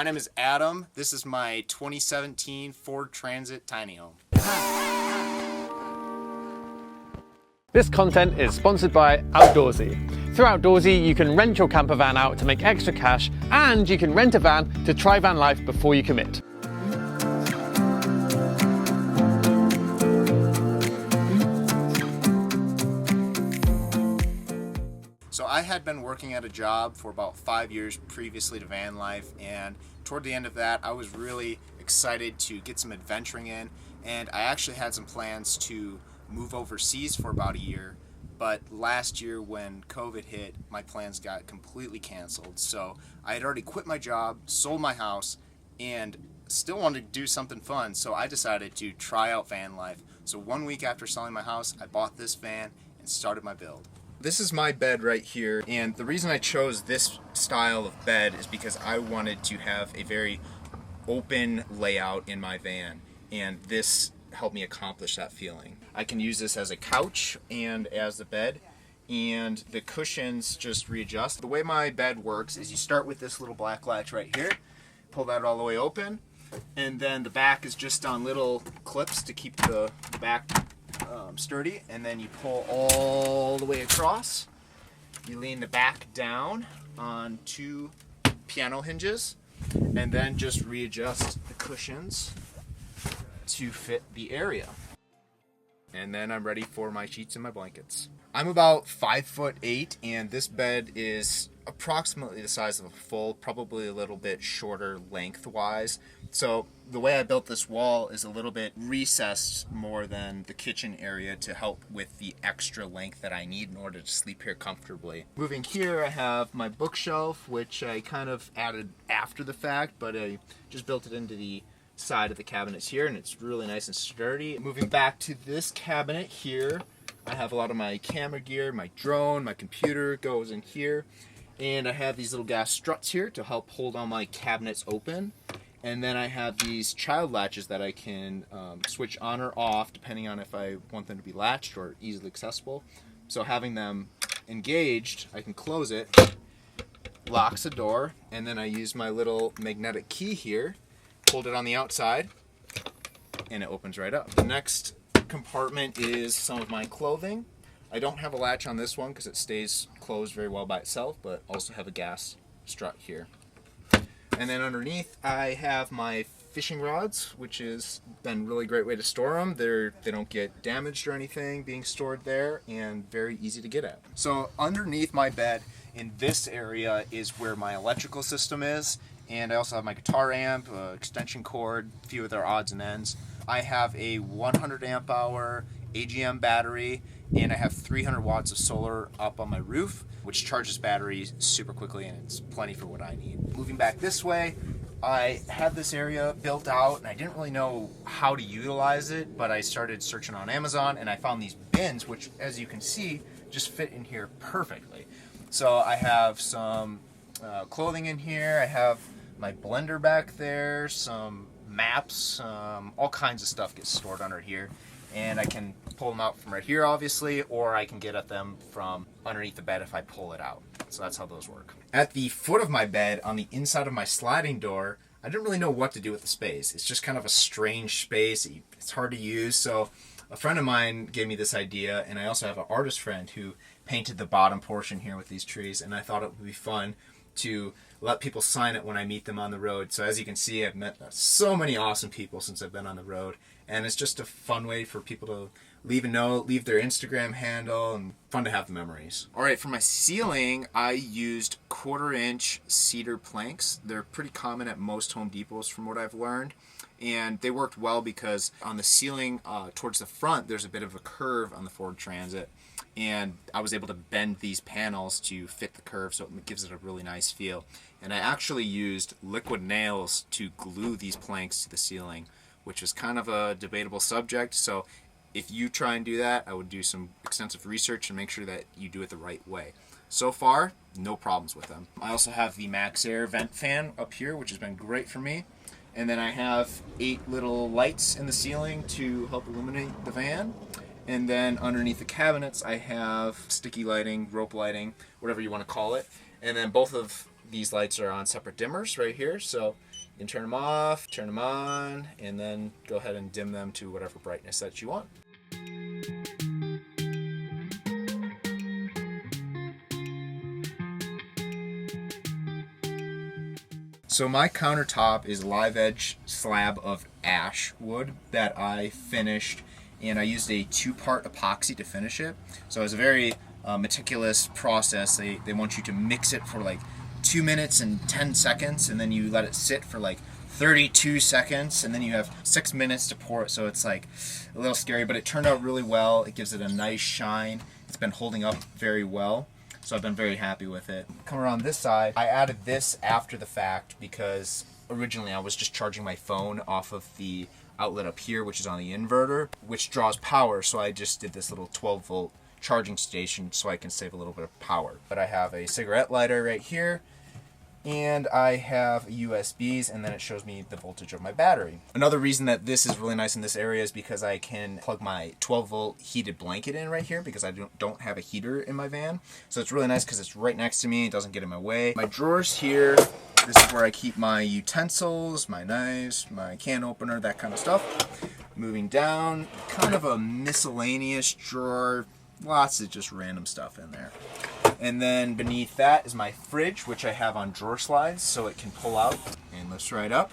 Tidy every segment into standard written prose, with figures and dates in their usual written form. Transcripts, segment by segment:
My name is Adam. This is my 2017 Ford Transit tiny home. This content is sponsored by Outdoorsy. Through Outdoorsy, you can rent your camper van out to make extra cash, and you can rent a van to try van life before you commit. So I had been working at a job for about 5 years previously to van life, and toward the end of that I was really excited to get some adventuring in, and I actually had some plans to move overseas for about a year, but last year when COVID hit, my plans got completely canceled. So I had already quit my job, sold my house, and still wanted to do something fun, so I decided to try out van life. So 1 week after selling my house, I bought this van and started my build. This is my bed right here, and the reason I chose this style of bed is because I wanted to have a very open layout in my van, and this helped me accomplish that feeling. I can use this as a couch and as the bed, and the cushions just readjust. The way my bed works is you start with this little black latch right here, pull that all the way open, and then the back is just on little clips to keep the back sturdy, and then you pull all the way across. You lean the back down on two piano hinges, and then just readjust the cushions to fit the area. And then I'm ready for my sheets and my blankets. I'm about 5'8", and this bed is approximately the size of a full, probably a little bit shorter lengthwise. So the way I built this wall is a little bit recessed more than the kitchen area to help with the extra length that I need in order to sleep here comfortably. Moving here, I have my bookshelf, which I kind of added after the fact, but I just built it into the side of the cabinets here, and it's really nice and sturdy. Moving back to this cabinet here, I have a lot of my camera gear, my drone, my computer goes in here, and I have these little gas struts here to help hold all my cabinets open. And then I have these child latches that I can switch on or off depending on if I want them to be latched or easily accessible. So having them engaged, I can close it, locks the door, and then I use my little magnetic key here, hold it on the outside, and it opens right up. The next compartment is some of my clothing. I don't have a latch on this one because it stays closed very well by itself, but also have a gas strut here. And then underneath I have my fishing rods, which has been a really great way to store them. They don't get damaged or anything being stored there, and very easy to get at. So underneath my bed in this area is where my electrical system is, and I also have my guitar amp, extension cord, a few other odds and ends. I have a 100 amp hour AGM battery, and I have 300 watts of solar up on my roof, which charges batteries super quickly, and it's plenty for what I need. Moving back this way, I had this area built out, and I didn't really know how to utilize it, but I started searching on Amazon, and I found these bins, which, as you can see, just fit in here perfectly. So I have some clothing in here, I have my blender back there, some maps, all kinds of stuff gets stored under here, and I can pull them out from right here obviously, or I can get at them from underneath the bed if I pull it out. So that's how those work. At the foot of my bed, on the inside of my sliding door, I didn't really know what to do with the space. It's just kind of a strange space. It's hard to use, so a friend of mine gave me this idea, and I also have an artist friend who painted the bottom portion here with these trees, and I thought it would be fun to let people sign it when I meet them on the road. So as you can see, I've met so many awesome people since I've been on the road, and it's just a fun way for people to leave a note, leave their Instagram handle, and fun to have the memories. Alright, for my ceiling, I used 1/4-inch cedar planks. They're pretty common at most Home Depots from what I've learned, and they worked well because on the ceiling towards the front, there's a bit of a curve on the Ford Transit, and I was able to bend these panels to fit the curve, so it gives it a really nice feel. And I actually used liquid nails to glue these planks to the ceiling, which is kind of a debatable subject, so if you try and do that, I would do some extensive research and make sure that you do it the right way. So far, no problems with them. I also have the Max Air vent fan up here, which has been great for me. And then I have 8 little lights in the ceiling to help illuminate the van. And then underneath the cabinets, I have sticky lighting, rope lighting, whatever you want to call it. And then both of these lights are on separate dimmers right here, so You can turn them off, turn them on, and then go ahead and dim them to whatever brightness that you want. So my countertop is live edge slab of ash wood that I finished, and I used a 2-part epoxy to finish it. So it's a very meticulous process. They want you to mix it for like 2 minutes and 10 seconds, and then you let it sit for like 32 seconds, and then you have 6 minutes to pour it. So it's like a little scary, but it turned out really well. It gives it a nice shine. It's been holding up very well. So I've been very happy with it. Come around this side, I added this after the fact because originally I was just charging my phone off of the outlet up here, which is on the inverter, which draws power. So I just did this little 12-volt charging station so I can save a little bit of power. But I have a cigarette lighter right here, and I have USBs, and then it shows me the voltage of my battery. Another reason that this is really nice in this area is because I can plug my 12-volt heated blanket in right here because I don't have a heater in my van. So it's really nice because it's right next to me, it doesn't get in my way. My drawers here, this is where I keep my utensils, my knives, my can opener, that kind of stuff. Moving down, kind of a miscellaneous drawer, lots of just random stuff in there. And then beneath that is my fridge, which I have on drawer slides so it can pull out and lifts right up.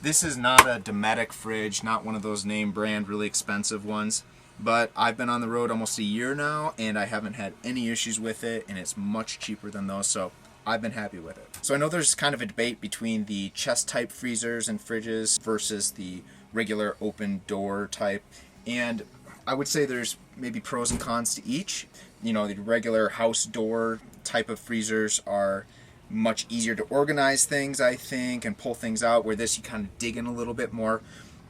This is not a Dometic fridge, not one of those name brand, really expensive ones. But I've been on the road almost a year now, and I haven't had any issues with it, and it's much cheaper than those, so I've been happy with it. So I know there's kind of a debate between the chest type freezers and fridges versus the regular open door type, and I would say there's maybe pros and cons to each. You know, the regular house door type of freezers are much easier to organize things, I think, and pull things out, where this you kind of dig in a little bit more.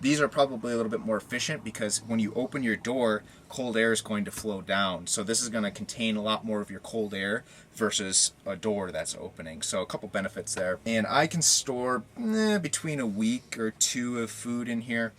These are probably a little bit more efficient because when you open your door, cold air is going to flow down. So this is going to contain a lot more of your cold air versus a door that's opening. So a couple benefits there. And I can store between a week or 2 of food in here.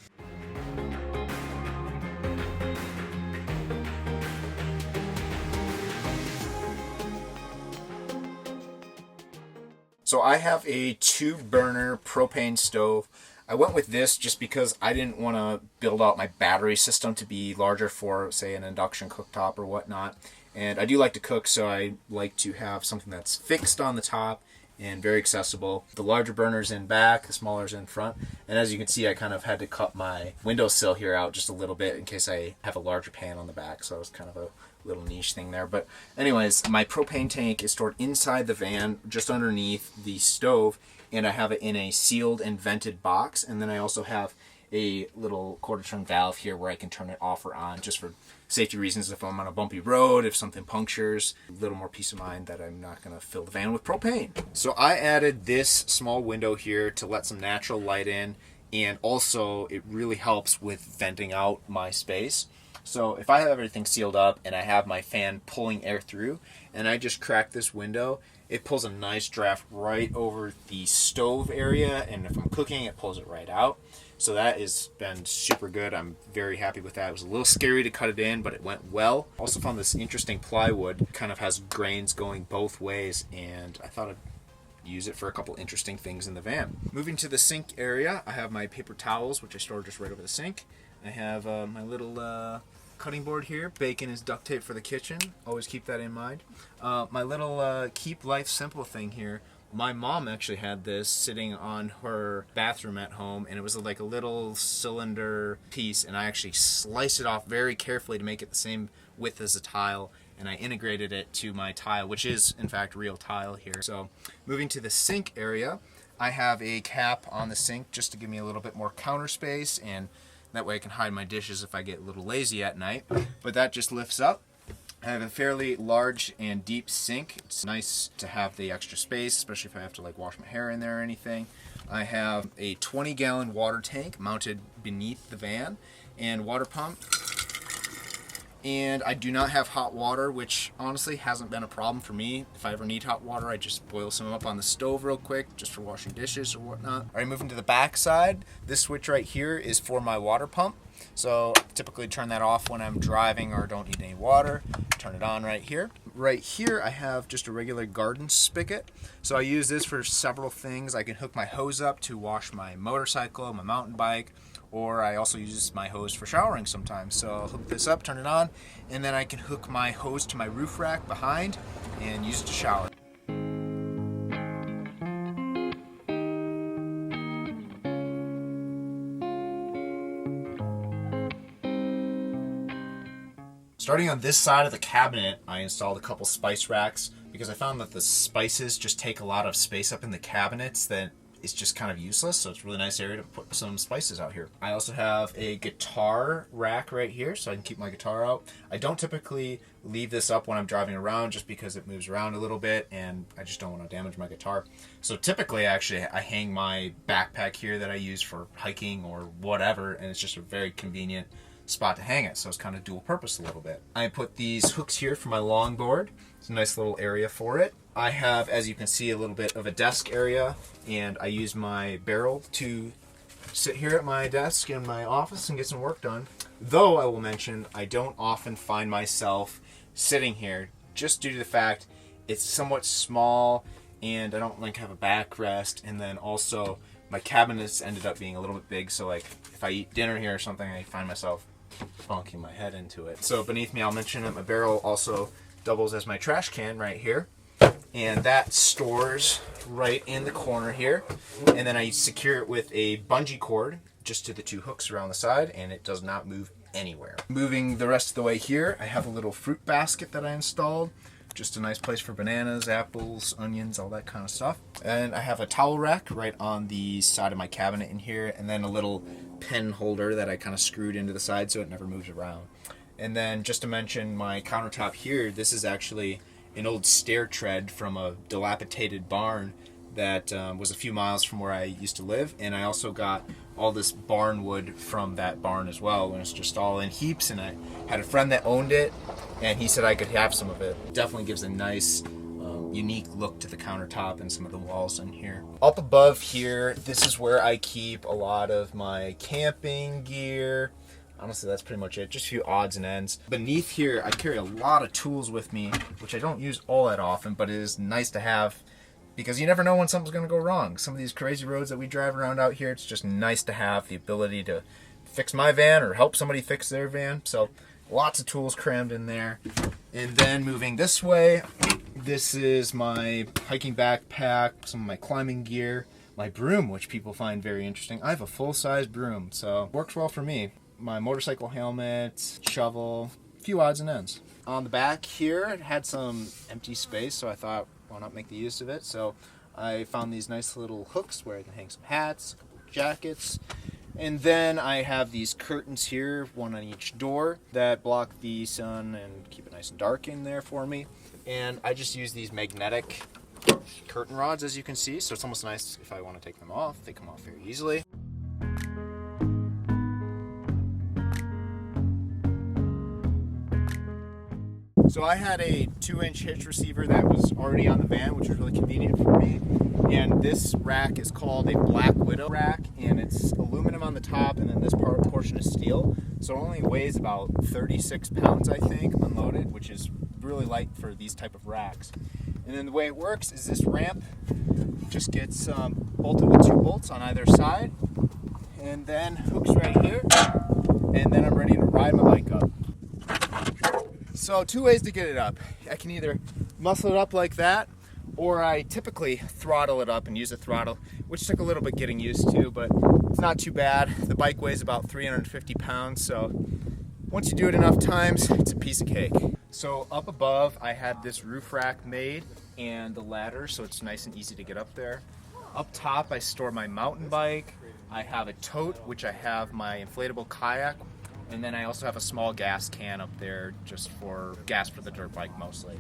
So I have a 2-burner propane stove. I went with this just because I didn't want to build out my battery system to be larger for, say, an induction cooktop or whatnot. And I do like to cook, so I like to have something that's fixed on the top and very accessible. The larger burner's in back, the smaller's in front. And as you can see, I kind of had to cut my windowsill here out just a little bit in case I have a larger pan on the back. So it was kind of a little niche thing there. But anyways, my propane tank is stored inside the van, just underneath the stove, and I have it in a sealed and vented box. And then I also have a little quarter-turn valve here where I can turn it off or on just for safety reasons. If I'm on a bumpy road, if something punctures, a little more peace of mind that I'm not going to fill the van with propane. So I added this small window here to let some natural light in, and also it really helps with venting out my space. So if I have everything sealed up and I have my fan pulling air through and I just crack this window, it pulls a nice draft right over the stove area, and if I'm cooking, it pulls it right out. So that has been super good. I'm very happy with that. It was a little scary to cut it in, but it went well. Also found this interesting plywood, kind of has grains going both ways, and I thought I'd use it for a couple interesting things in the van. Moving to the sink area, I have my paper towels, which I store just right over the sink. I have my little cutting board here. Bacon is duct tape for the kitchen. Always keep that in mind. My little keep life simple thing here. My mom actually had this sitting on her bathroom at home, and it was like a little cylinder piece, and I actually sliced it off very carefully to make it the same width as a tile, and I integrated it to my tile, which is in fact real tile here. So moving to the sink area, I have a cap on the sink just to give me a little bit more counter space, and that way I can hide my dishes if I get a little lazy at night. But that just lifts up. I have a fairly large and deep sink. It's nice to have the extra space, especially if I have to like wash my hair in there or anything. I have a 20-gallon water tank mounted beneath the van and water pump. And I do not have hot water, which honestly hasn't been a problem for me. If I ever need hot water, I just boil some up on the stove real quick, just for washing dishes or whatnot. All right, moving to the back side, this switch right here is for my water pump. So typically turn that off when I'm driving or don't need any water. Turn it on right here. Right here I have just a regular garden spigot. So I use this for several things. I can hook my hose up to wash my motorcycle, my mountain bike, or I also use my hose for showering sometimes. So I'll hook this up, turn it on, and then I can hook my hose to my roof rack behind and use it to shower. Starting on this side of the cabinet, I installed a couple spice racks because I found that the spices just take a lot of space up in the cabinets that is just kind of useless, so it's a really nice area to put some spices out here. I also have a guitar rack right here so I can keep my guitar out. I don't typically leave this up when I'm driving around just because it moves around a little bit and I just don't want to damage my guitar. So typically actually I hang my backpack here that I use for hiking or whatever, and it's just a very convenient spot to hang it, so it's kind of dual purpose a little bit. I put these hooks here for my longboard. It's a nice little area for it. I have, as you can see, a little bit of a desk area, and I use my barrel to sit here at my desk in my office and get some work done. Though I will mention, I don't often find myself sitting here just due to the fact it's somewhat small and I don't like have a backrest, and then also my cabinets ended up being a little bit big, so like if I eat dinner here or something, I find myself bonking my head into it. So beneath me, I'll mention that my barrel also doubles as my trash can right here, and that stores right in the corner here, and then I secure it with a bungee cord just to the two hooks around the side, and it does not move anywhere. Moving the rest of the way here, I have a little fruit basket that I installed. Just a nice place for bananas, apples, onions, all that kind of stuff. And I have a towel rack right on the side of my cabinet in here, and then a little pen holder that I kind of screwed into the side so it never moves around. And then just to mention my countertop here, this is actually an old stair tread from a dilapidated barn that was a few miles from where I used to live, and I also got all this barn wood from that barn as well, and it's just all in heaps, and I had a friend that owned it and he said I could have some of it. Definitely gives a nice unique look to the countertop and some of the walls in here. Up above here, this is where I keep a lot of my camping gear. Honestly, that's pretty much it. Just a few odds and ends. Beneath here, I carry a lot of tools with me, which I don't use all that often, but it is nice to have because you never know when something's going to go wrong. Some of these crazy roads that we drive around out here, it's just nice to have the ability to fix my van or help somebody fix their van. So lots of tools crammed in there. And then moving this way, this is my hiking backpack, some of my climbing gear, my broom, which people find very interesting. I have a full-size broom, so works well for me. My motorcycle helmet, shovel, a few odds and ends. On the back here, it had some empty space, so I thought, why not make the use of it? So I found these nice little hooks where I can hang some hats, a couple jackets, and then I have these curtains here, one on each door, that block the sun and keep it nice and dark in there for me. And I just use these magnetic curtain rods, as you can see, so it's almost nice if I want to take them off. They come off very easily. So I had a 2-inch hitch receiver that was already on the van, which was really convenient for me. And this rack is called a Black Widow rack, and it's aluminum on the top, and then this portion is steel. So it only weighs about 36 pounds, I think, unloaded, which is really light for these type of racks. And then the way it works is this ramp just gets bolted with 2 bolts on either side, and then hooks right here, and then I'm ready to ride my bike up. So 2 ways to get it up. I can either muscle it up like that, or I typically throttle it up and use a throttle, which took a little bit getting used to, but it's not too bad. The bike weighs about 350 pounds, so once you do it enough times, it's a piece of cake. So up above, I had this roof rack made and the ladder, so it's nice and easy to get up there. Up top, I store my mountain bike. I have a tote, which I have my inflatable kayak, and then I also have a small gas can up there just for gas for the dirt bike mostly.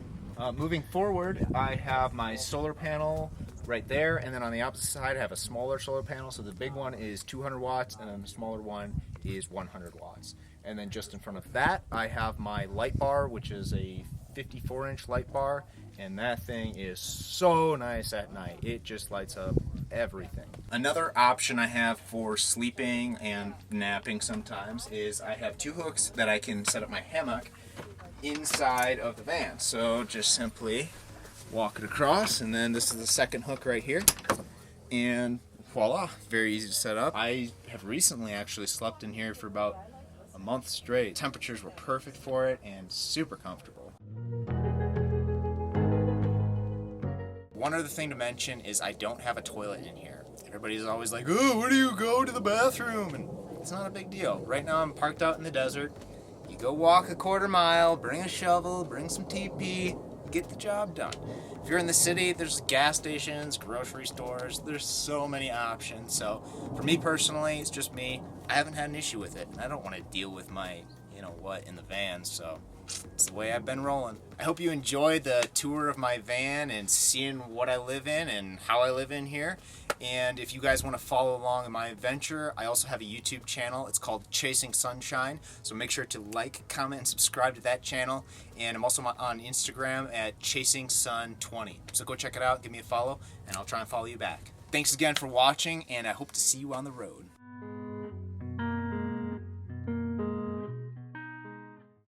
Moving forward, I have my solar panel right there, and then on the opposite side I have a smaller solar panel. So the big one is 200 watts and then the smaller one is 100 watts. And then just in front of that I have my light bar, which is a 54-inch light bar, and that thing is so nice at night. It just lights up everything. Another option I have for sleeping and napping sometimes is I have 2 hooks that I can set up my hammock inside of the van. So just simply walk it across, and then this is the second hook right here, and voila, very easy to set up. I have recently actually slept in here for about a month straight. Temperatures were perfect for it and super comfortable. One other thing to mention is I don't have a toilet in here. Everybody's always like, oh, where do you go to the bathroom? And it's not a big deal. Right now I'm parked out in the desert. You go walk a quarter mile, bring a shovel, bring some TP, get the job done. If you're in the city, there's gas stations, grocery stores, there's so many options. So for me personally, it's just me. I haven't had an issue with it. I don't want to deal with my, in the van, so it's the way I've been rolling. I hope you enjoyed the tour of my van and seeing what I live in and how I live in here. And if you guys want to follow along in my adventure, I also have a YouTube channel. It's called Chasing Sunshine. So make sure to like, comment, and subscribe to that channel. And I'm also on Instagram at ChasingSun20. So go check it out, give me a follow, and I'll try and follow you back. Thanks again for watching, and I hope to see you on the road.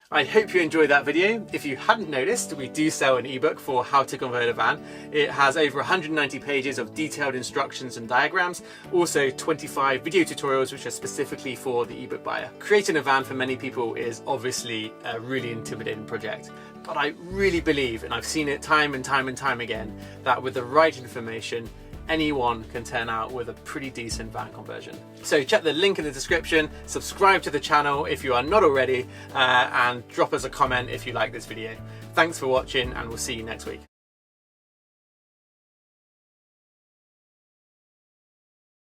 I hope you enjoyed that video. If you hadn't noticed, we do sell an ebook for how to convert a van. It has over 190 pages of detailed instructions and diagrams, also 25 video tutorials which are specifically for the ebook buyer. Creating a van for many people is obviously a really intimidating project, but I really believe, and I've seen it time and time and time again, that with the right information, anyone can turn out with a pretty decent van conversion. So check the link in the description, subscribe to the channel if you are not already, and drop us a comment if you like this video. Thanks for watching, and we'll see you next week.